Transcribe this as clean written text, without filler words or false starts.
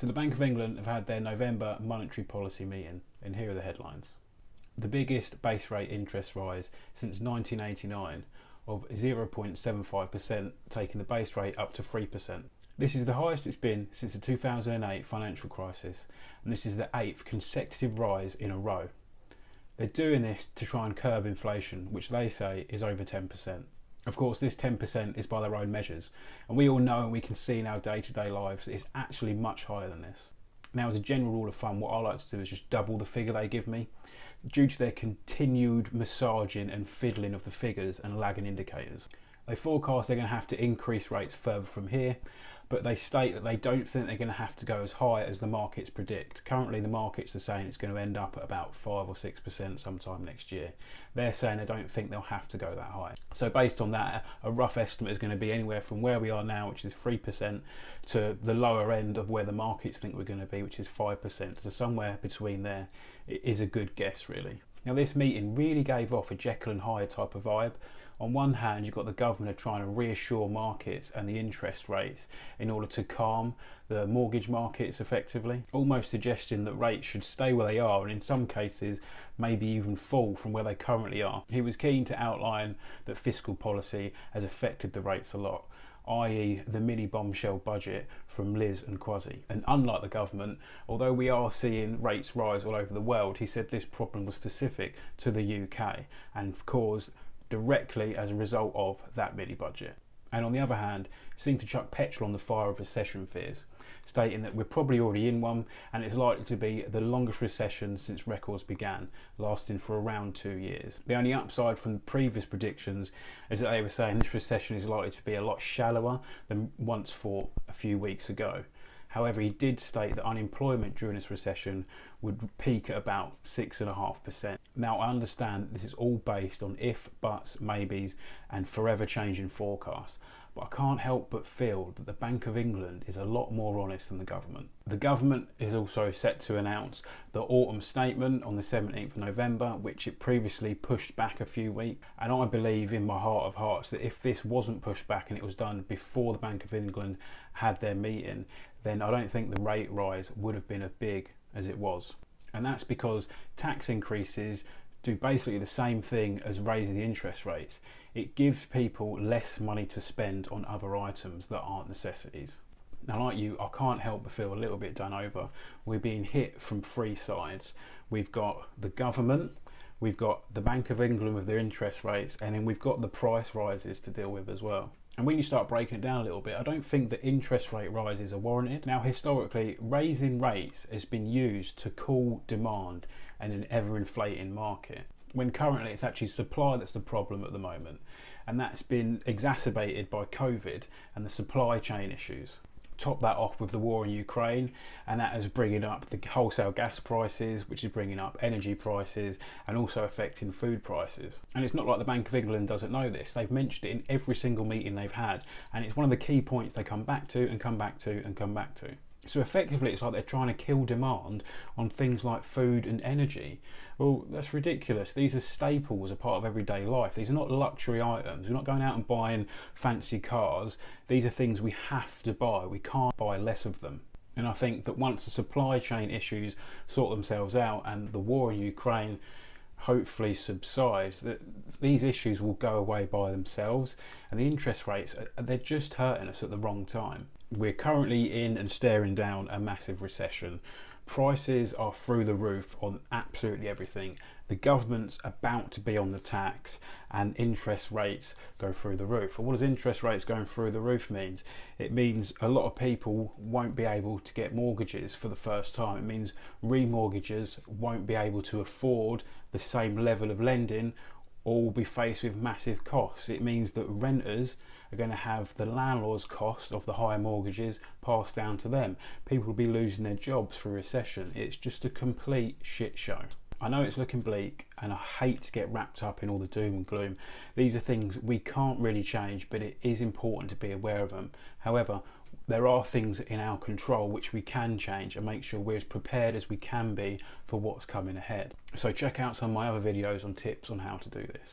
So the Bank of England have had their November monetary policy meeting, and here are the headlines. The biggest base rate interest rise since 1989 of 0.75%, taking the base rate up to 3%. This is the highest it's been since the 2008 financial crisis, and this is the 8th consecutive rise in a row. They're doing this to try and curb inflation, which they say is over 10%. Of course, this 10% is by their own measures, and we all know and we can see in our day-to-day lives that it's actually much higher than this. Now, as a general rule of thumb, what I like to do is just double the figure they give me, due to their continued massaging and fiddling of the figures and lagging indicators. They forecast they're going to have to increase rates further from here, but they state that they don't think they're going to have to go as high as the markets predict. Currently, the markets are saying it's going to end up at about 5 or 6% sometime next year. They're saying they don't think they'll have to go that high. So based on that, a rough estimate is going to be anywhere from where we are now, which is 3%, to the lower end of where the markets think we're going to be, which is 5%. So somewhere between there is a good guess, really. Now, this meeting really gave off a Jekyll and Hyde type of vibe. On one hand, you've got the governor trying to reassure markets and the interest rates in order to calm the mortgage markets effectively, almost suggesting that rates should stay where they are and in some cases maybe even fall from where they currently are. He was keen to outline that fiscal policy has affected the rates a lot, i.e. the mini bombshell budget from Liz and Kwasi. And unlike the government, although we are seeing rates rise all over the world, he said this problem was specific to the UK and caused directly as a result of that mini budget. And on the other hand, seemed to chuck petrol on the fire of recession fears, stating that we're probably already in one and it's likely to be the longest recession since records began, lasting for around 2 years. The only upside from the previous predictions is that they were saying this recession is likely to be a lot shallower than once thought a few weeks ago. However, he did state that unemployment during this recession would peak at about 6.5%. Now, I understand this is all based on if, buts, maybes and forever changing forecasts, but I can't help but feel that the Bank of England is a lot more honest than the government. The government is also set to announce the autumn statement on the 17th of November, which it previously pushed back a few weeks. And I believe in my heart of hearts that if this wasn't pushed back and it was done before the Bank of England had their meeting, then I don't think the rate rise would have been as big as it was. And that's because tax increases do basically the same thing as raising the interest rates. It gives people less money to spend on other items that aren't necessities. Now, like you, I can't help but feel a little bit done over. We're being hit from three sides. We've got the government, we've got the Bank of England with their interest rates, and then we've got the price rises to deal with as well. And when you start breaking it down a little bit, I don't think that interest rate rises are warranted. Now, historically, raising rates has been used to cool demand in an ever-inflating market, when currently it's actually supply that's the problem at the moment. And that's been exacerbated by COVID and the supply chain issues. Top that off with the war in Ukraine, and that is bringing up the wholesale gas prices, which is bringing up energy prices and also affecting food prices. And it's not like the Bank of England doesn't know this. They've mentioned it in every single meeting they've had, and it's one of the key points they come back to and come back to and come back to. So effectively, it's like they're trying to kill demand on things like food and energy. Well, that's ridiculous. These are staples, a part of everyday life. These are not luxury items. We're not going out and buying fancy cars. These are things we have to buy. We can't buy less of them. And I think that once the supply chain issues sort themselves out and the war in Ukraine hopefully subsides, that these issues will go away by themselves, and the interest rates, they're just hurting us at the wrong time. We're currently in and staring down a massive recession. Prices are through the roof on absolutely everything. The government's about to be on the tax and interest rates go through the roof. And what does interest rates going through the roof mean? It means a lot of people won't be able to get mortgages for the first time. It means remortgagers won't be able to afford the same level of lending or will be faced with massive costs. It means that renters are going to have the landlord's cost of the higher mortgages passed down to them. People will be losing their jobs through recession. It's just a complete shit show. I know it's looking bleak and I hate to get wrapped up in all the doom and gloom. These are things we can't really change, but it is important to be aware of them. However, there are things in our control which we can change and make sure we're as prepared as we can be for what's coming ahead. So check out some of my other videos on tips on how to do this.